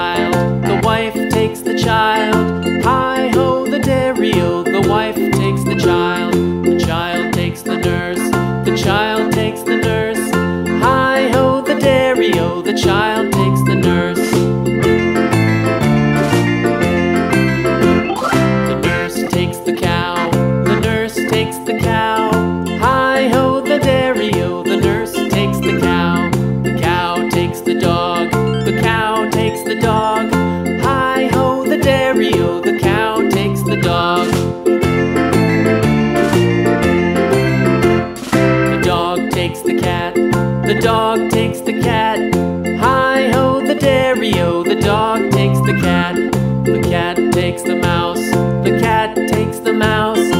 child, the wife takes the child. Hi-ho, the dairy-o, the wife takes the child takes the nurse, the child takes the nurse. Hi-ho, the dairy-o, the child takes the nurse. The nurse takes the cow, the nurse takes the cow. Hi-ho, the dairy-o, the nurse takes the cow. The cow takes the dog, the cow takes the dog. Hi-ho, the dairy-o, the cow takes the dog. The dog takes the cat, the dog takes the cat. Hi-ho, the dairy-o, the dog takes the cat. The cat takes the mouse, the cat takes the mouse.